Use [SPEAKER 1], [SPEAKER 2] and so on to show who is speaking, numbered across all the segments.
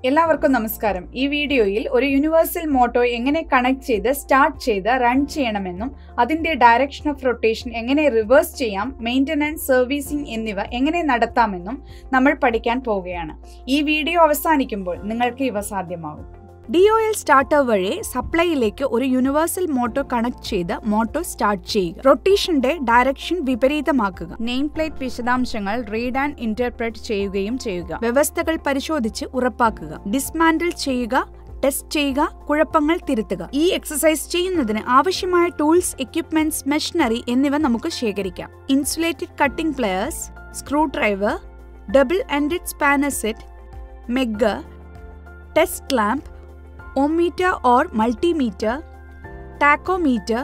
[SPEAKER 1] എല്ലാവർക്കും നമസ്കാരം. ഈ വീഡിയോയിൽ ഒരു യൂണിവേഴ്സൽ മോട്ടോ എങ്ങനെ കണക്ട് ചെയ്ത് സ്റ്റാർട്ട് ചെയ്ത് റൺ ചെയ്യണമെന്നും അതിന്റെ ഡയറക്ഷൻ ഓഫ് റൊട്ടേഷൻ എങ്ങനെ റിവേഴ്സ് ചെയ്യാം, മെയിൻ്റനൻസ്, സർവീസിംഗ് എന്നിവ എങ്ങനെ നടത്താമെന്നും നമ്മൾ പഠിക്കാൻ പോവുകയാണ്. ഈ വീഡിയോ അവസാനിക്കുമ്പോൾ നിങ്ങൾക്ക് ഇവ സാധ്യമാകും. DOL സ്റ്റാർട്ടർ വഴി സപ്ലൈയിലേക്ക് ഒരു യൂണിവേഴ്സൽ മോട്ടോ കണക്ട് ചെയ്ത് മോട്ടോ സ്റ്റാർട്ട് ചെയ്യുക. റൊട്ടേഷന്റെ ഡയറക്ഷൻ വിപരീതമാക്കുക. നെയിം പ്ലേറ്റ് വിശദാംശങ്ങൾ റീഡ് ആൻഡ് ഇന്റർപ്രറ്റ് ചെയ്യുകയും ചെയ്യുക. വ്യവസ്ഥകൾ പരിശോധിച്ച് ഉറപ്പാക്കുക. ഡിസ്മാൻഡിൽ ചെയ്യുക, ടെസ്റ്റ് ചെയ്യുക, കുഴപ്പങ്ങൾ തിരുത്തുക. ഈ എക്സസൈസ് ചെയ്യുന്നതിന് ആവശ്യമായ ടൂൾസ്, എക്യുപ്മെന്റ്സ്, മെഷീനറി എന്നിവ നമുക്ക് ശേഖരിക്കാം. Insulated cutting pliers, screw driver, double ended spanner set, megger, test clamp, ohmmeter or multimeter, tachometer,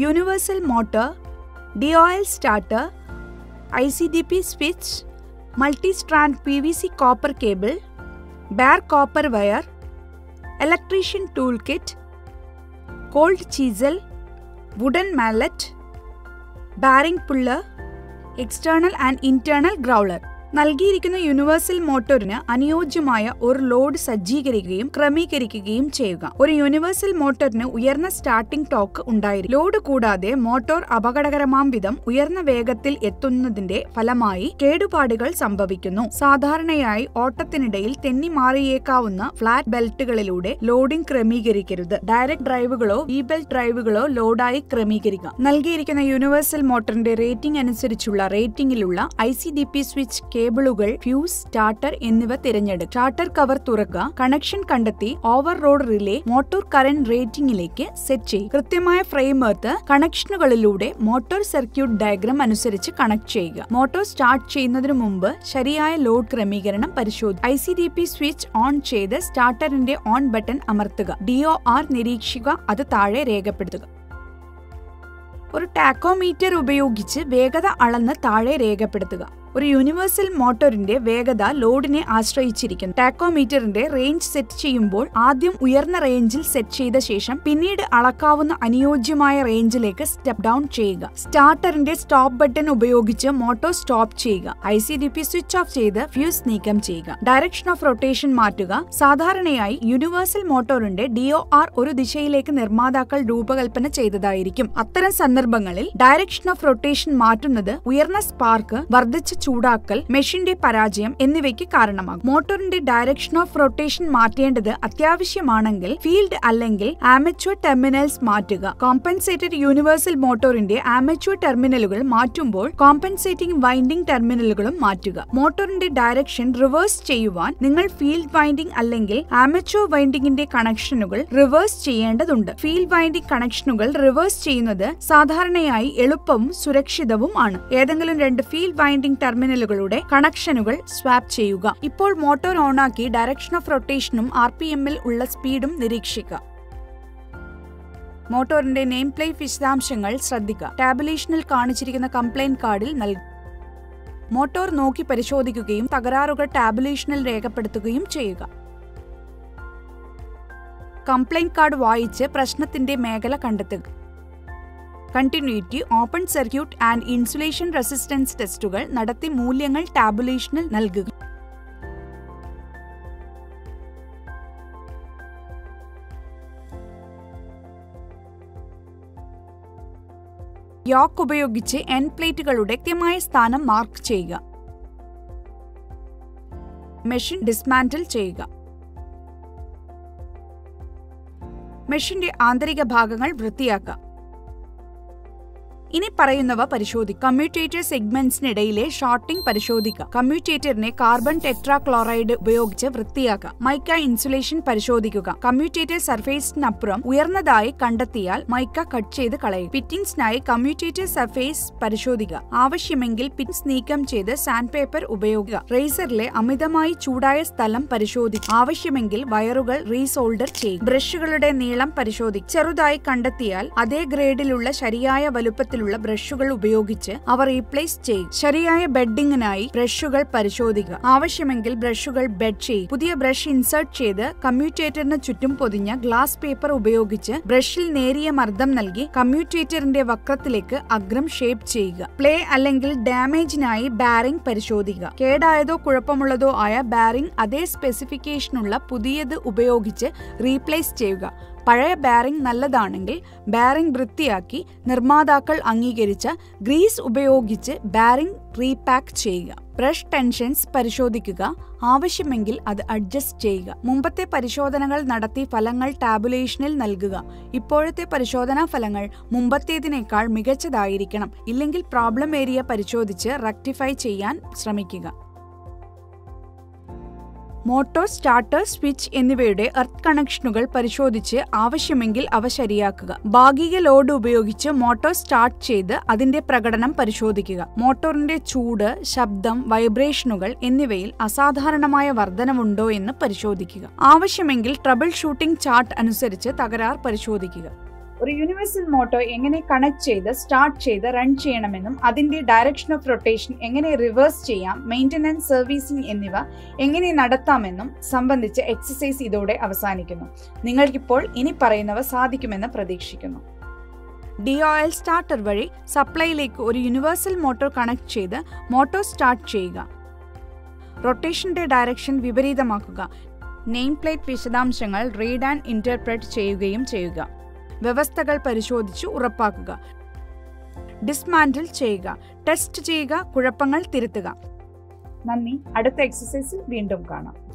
[SPEAKER 1] universal motor, DOL starter, ICDP switch, multi-strand PVC copper cable, bare copper wire, electrician toolkit, cold chisel, wooden mallet, bearing puller, external and internal growler. നൽകിയിരിക്കുന്ന universal മോട്ടോറിന് അനുയോജ്യമായ ഒരു load സജ്ജീകരിക്കുകയും ക്രമീകരിക്കുകയും ചെയ്യുക. ഒരു universal മോട്ടോറിന് ഉയർന്ന starting torque ഉണ്ടായിരിക്കും. Load കൂടാതെ motor അപകടകരമാം വിധം ഉയർന്ന വേഗത്തിൽ എത്തുന്നതിന്റെ ഫലമായി കേടുപാടുകൾ സംഭവിക്കുന്നു. സാധാരണയായി ഓട്ടത്തിനിടയിൽ തെന്നി മാറിയേക്കാവുന്ന ഫ്ലാറ്റ് ബെൽറ്റുകളിലൂടെ ലോഡിംഗ് ക്രമീകരിക്കരുത്. ഡയറക്ട് ഡ്രൈവുകളോ ബെൽറ്റ് ഡ്രൈവുകളോ ലോഡായി ക്രമീകരിക്കുക. നൽകിയിരിക്കുന്ന യൂണിവേഴ്സൽ മോട്ടറിന്റെ റേറ്റിംഗ് അനുസരിച്ചുള്ള റേറ്റിംഗിലുള്ള ICDP സ്വിച്ച്, കേബിളുകൾ, ഫ്യൂസ്, സ്റ്റാർട്ടർ എന്നിവ തിരഞ്ഞെടുക്കുക. സ്റ്റാർട്ടർ കവർ തുറക്കുക. കണക്ഷൻ കണ്ടെത്തി overload relay motor current റേറ്റിംഗിലേക്ക് സെറ്റ് ചെയ്യുക. കൃത്യമായ ഫ്രെയിം എർത്ത് കണക്ഷനുകളിലൂടെ മോട്ടോർ സർക്യൂട്ട് ഡയഗ്രം അനുസരിച്ച് കണക്ട് ചെയ്യുക. മോട്ടോർ സ്റ്റാർട്ട് ചെയ്യുന്നതിനു മുമ്പ് ശരിയായ ലോഡ് ക്രമീകരണം പരിശോധിക്കുക. ICDP സ്വിച്ച് ഓൺ ചെയ്ത് സ്റ്റാർട്ടറിന്റെ ഓൺ ബട്ടൺ അമർത്തുക. DOR നിരീക്ഷിക്കുക, അത് താഴെ രേഖപ്പെടുത്തുക. ഒരു ടാക്കോമീറ്റർ ഉപയോഗിച്ച് വേഗത അളന്ന് താഴെ രേഖപ്പെടുത്തുക. ഒരു യൂണിവേഴ്സൽ മോട്ടോറിന്റെ വേഗത ലോഡിനെ ആശ്രയിച്ചിരിക്കുന്നു. ടാക്കോമീറ്ററിന്റെ റേഞ്ച് സെറ്റ് ചെയ്യുമ്പോൾ ആദ്യം ഉയർന്ന റേഞ്ചിൽ സെറ്റ് ചെയ്ത ശേഷം പിന്നീട് അളക്കാവുന്ന അനുയോജ്യമായ റേഞ്ചിലേക്ക് സ്റ്റെപ്പ് ഡൗൺ ചെയ്യുക. സ്റ്റാർട്ടറിന്റെ സ്റ്റോപ്പ് ബട്ടൺ ഉപയോഗിച്ച് മോട്ടോർ സ്റ്റോപ്പ് ചെയ്യുക. ICDP സ്വിച്ച് ഓഫ് ചെയ്ത് ഫ്യൂസ് നീക്കം ചെയ്യുക. ഡയറക്ഷൻ ഓഫ് റൊട്ടേഷൻ മാറ്റുക. സാധാരണയായി യൂണിവേഴ്സൽ മോട്ടോറിന്റെ DOR ഒരു ദിശയിലേക്ക് നിർമ്മാതാക്കൾ രൂപകൽപ്പന ചെയ്തതായിരിക്കും. അത്തരം സന്ദർഭങ്ങളിൽ ഡയറക്ഷൻ ഓഫ് റൊട്ടേഷൻ മാറ്റുന്നത് ഉയർന്ന സ്പാർക്ക്, വർദ്ധിച്ച ചൂടാക്കൽ, മെഷീന്റെ പരാജയം എന്നിവയ്ക്ക് കാരണമാകും. മോട്ടോറിന്റെ ഡയറക്ഷൻ ഓഫ് റൊട്ടേഷൻ മാറ്റേണ്ടത് അത്യാവശ്യമാണെങ്കിൽ ഫീൽഡ് അല്ലെങ്കിൽ ആമച്വർ ടെർമിനൽസ് മാറ്റുക. കോമ്പൻസേറ്റഡ് യൂണിവേഴ്സൽ മോട്ടോറിന്റെ ആമച്വർ ടെർമിനലുകൾ മാറ്റുമ്പോൾ കോമ്പൻസേറ്റിംഗ് വൈൻഡിംഗ് ടെർമിനലുകളും മാറ്റുക. മോട്ടോറിന്റെ ഡയറക്ഷൻ റിവേഴ്സ് ചെയ്യുവാൻ നിങ്ങൾ ഫീൽഡ് വൈൻഡിംഗ് അല്ലെങ്കിൽ ആമച്വർ വൈൻഡിംഗിന്റെ കണക്ഷനുകൾ റിവേഴ്സ് ചെയ്യേണ്ടതുണ്ട്. ഫീൽഡ് വൈൻഡിംഗ് കണക്ഷനുകൾ റിവേഴ്സ് ചെയ്യുന്നത് സാധാരണയായി എളുപ്പവും സുരക്ഷിതവും ആണ്. ഏതെങ്കിലും രണ്ട് ഫീൽഡ് വൈൻഡിംഗ് ടെർമിനലുകളുടെ കണക്ഷനുകൾ സ്വാപ്പ് ചെയ്യുക. ഇപ്പോൾ മോട്ടോർ ഓണാക്കി ഡയറക്ഷൻ ഓഫ് റൊട്ടേഷനും RPM-ൽ ഉള്ള സ്പീഡും നിരീക്ഷിക്കുക. മോട്ടോറിന്റെ നെയിം പ്ലേറ്റ് വിശദാംശങ്ങൾ ശ്രദ്ധിക്കുക. ടാബുലേഷനിൽ കാണിച്ചിരിക്കുന്ന കംപ്ലൈന്റ് കാർഡിൽ നൽകുക. മോട്ടോർ നോക്കി പരിശോധിക്കുകയും തകരാറുകൾ ടാബുലേഷനിൽ രേഖപ്പെടുത്തുകയും ചെയ്യുക. കംപ്ലൈന്റ് കാർഡ് വായിച്ച് പ്രശ്നത്തിന്റെ മേഖല കണ്ടെത്തുക. Continuity, open circuit and insulation resistance ടെസ്റ്റുകൾ നടത്തി മൂല്യങ്ങൾ ടാബുലേഷനിൽ നൽകുക. യോക്ക് ഉപയോഗിച്ച് എൻഡ് പ്ലേറ്റുകളുടെ കൃത്യമായ സ്ഥാനം മാർക്ക് ചെയ്യുക. മെഷീൻ ഡിസ്മാന്റിൽ ചെയ്യുക. മെഷീന്റെ ആന്തരിക ഭാഗങ്ങൾ വൃത്തിയാക്കുക. ഇനി പറയുന്നവ പരിശോധിക്കുക. കമ്മ്യൂട്ടേറ്റർ സെഗ്മെന്റ്സിനിടയിലെ ഷോർട്ടിംഗ് പരിശോധിക്കുക. കമ്മ്യൂട്ടേറ്ററിനെ കാർബൺ ടെട്രാക്ലോറൈഡ് ഉപയോഗിച്ച് വൃത്തിയാക്കുക. മൈക്ക ഇൻസുലേഷൻ പരിശോധിക്കുക. കമ്മ്യൂട്ടേറ്റർ സർഫേസിനപ്പുറം ഉയർന്നതായി കണ്ടെത്തിയാൽ മൈക്ക കട്ട് ചെയ്ത് കളയുക. ഫിറ്റിംഗ്സിനായി കമ്മ്യൂട്ടേറ്റർ സർഫേസ് പരിശോധിക്കുക. ആവശ്യമെങ്കിൽ പിൻസ് നീക്കം ചെയ്ത് സാൻഡ് പേപ്പർ ഉപയോഗിക്കുക. റേസറിലെ അമിതമായി ചൂടായ സ്ഥലം പരിശോധിക്കുക. ആവശ്യമെങ്കിൽ വയറുകൾ റീസോൾഡർ ചെയ്യുക. ബ്രഷുകളുടെ നീളം പരിശോധിക്കുക. ചെറുതായി കണ്ടെത്തിയാൽ അതേ ഗ്രേഡിലുള്ള ശരിയായ വലുപ്പത്തിൽ തരത്തിലുള്ള ബ്രഷുകൾ ഉപയോഗിച്ച് അവ റീപ്ലേസ് ചെയ്യും. ശരിയായ ബെഡിങ്ങിനായി ബ്രഷുകൾ പരിശോധിക്കുക. ആവശ്യമെങ്കിൽ ബ്രഷുകൾ ബെഡ് ചെയ്യും. പുതിയ ബ്രഷ് ഇൻസേർട്ട് ചെയ്ത് കമ്മ്യൂട്ടേറ്ററിന് ചുറ്റും പൊതിഞ്ഞ ഗ്ലാസ് പേപ്പർ ഉപയോഗിച്ച് ബ്രഷിൽ നേരിയ മർദ്ദം നൽകി കമ്മ്യൂട്ടേറ്ററിന്റെ വക്രത്തിലേക്ക് അഗ്രം ഷേപ്പ് ചെയ്യുക. പ്ലേ അല്ലെങ്കിൽ ഡാമേജിനായി ബാരിംഗ് പരിശോധിക്കുക. കേടായതോ കുഴപ്പമുള്ളതോ ആയ ബാരിംഗ് അതേ സ്പെസിഫിക്കേഷനുള്ള പുതിയത് ഉപയോഗിച്ച് റീപ്ലേസ് ചെയ്യുക. പഴയ ബാരിംഗ് നല്ലതാണെങ്കിൽ ബാരിംഗ് വൃത്തിയാക്കി നിർമ്മാതാക്കൾ അംഗീകരിച്ച ഗ്രീസ് ഉപയോഗിച്ച് ബാരിംഗ് റീപാക്ക് ചെയ്യുക. ബ്രഷ് ടെൻഷൻസ് പരിശോധിക്കുക. ആവശ്യമെങ്കിൽ അത് അഡ്ജസ്റ്റ് ചെയ്യുക. മുമ്പത്തെ പരിശോധനകൾ നടത്തി ഫലങ്ങൾ ടാബുലേഷനിൽ നൽകുക. ഇപ്പോഴത്തെ പരിശോധനാ ഫലങ്ങൾ മുമ്പത്തേതിനേക്കാൾ മികച്ചതായിരിക്കണം. ഇല്ലെങ്കിൽ പ്രോബ്ലം ഏരിയ പരിശോധിച്ച് റെക്ടിഫൈ ചെയ്യാൻ ശ്രമിക്കുക. മോട്ടോർ, സ്റ്റാർട്ടർ, സ്വിച്ച് എന്നിവയുടെ എർത്ത് കണക്ഷനുകൾ പരിശോധിച്ച് ആവശ്യമെങ്കിൽ അവ ശരിയാക്കുക. ഭാഗിക ലോഡ് ഉപയോഗിച്ച് മോട്ടോർ സ്റ്റാർട്ട് ചെയ്ത് അതിന്റെ പ്രകടനം പരിശോധിക്കുക. മോട്ടോറിന്റെ ചൂട്, ശബ്ദം, വൈബ്രേഷനുകൾ എന്നിവയിൽ അസാധാരണമായ വർധനവുണ്ടോ എന്ന് പരിശോധിക്കുക. ആവശ്യമെങ്കിൽ ട്രബിൾ ഷൂട്ടിംഗ് ചാർട്ട് അനുസരിച്ച് തകരാർ പരിശോധിക്കുക. ഒരു യൂണിവേഴ്സൽ മോട്ടോ എങ്ങനെ കണക്ട് ചെയ്ത് സ്റ്റാർട്ട് ചെയ്ത് റൺ ചെയ്യണമെന്നും അതിന്റെ ഡയറക്ഷൻ ഓഫ് റൊട്ടേഷൻ എങ്ങനെ റിവേഴ്സ് ചെയ്യാം, മെയിൻ്റനൻസ്, സർവീസിംഗ് എന്നിവ എങ്ങനെ നടത്താമെന്നും സംബന്ധിച്ച എക്സസൈസ് ഇതോടെ അവസാനിക്കുന്നു. നിങ്ങൾക്കിപ്പോൾ ഇനി പറയുന്നവ സാധിക്കുമെന്ന് പ്രതീക്ഷിക്കുന്നു. DOL സ്റ്റാർട്ടർ വഴി സപ്ലൈയിലേക്ക് ഒരു യൂണിവേഴ്സൽ മോട്ടോർ കണക്ട് ചെയ്ത് മോട്ടോർ സ്റ്റാർട്ട് ചെയ്യുക. റൊട്ടേഷന്റെ ഡയറക്ഷൻ വിപരീതമാക്കുക. നെയിം പ്ലേറ്റ് വിശദാംശങ്ങൾ റീഡ് ആൻഡ് ഇന്റർപ്രറ്റ് ചെയ്യുകയും ചെയ്യുക. വ്യവസ്ഥകൾ പരിശോധിച്ച് ഉറപ്പാക്കുക. ഡിസ്മാൻഡിൽ ചെയ്യുക. ടെസ്റ്റ് ചെയ്യുക. കുഴപ്പങ്ങൾ തിരുത്തുക. നന്ദി. അടുത്ത എക്സസൈസിൽ വീണ്ടും കാണാം.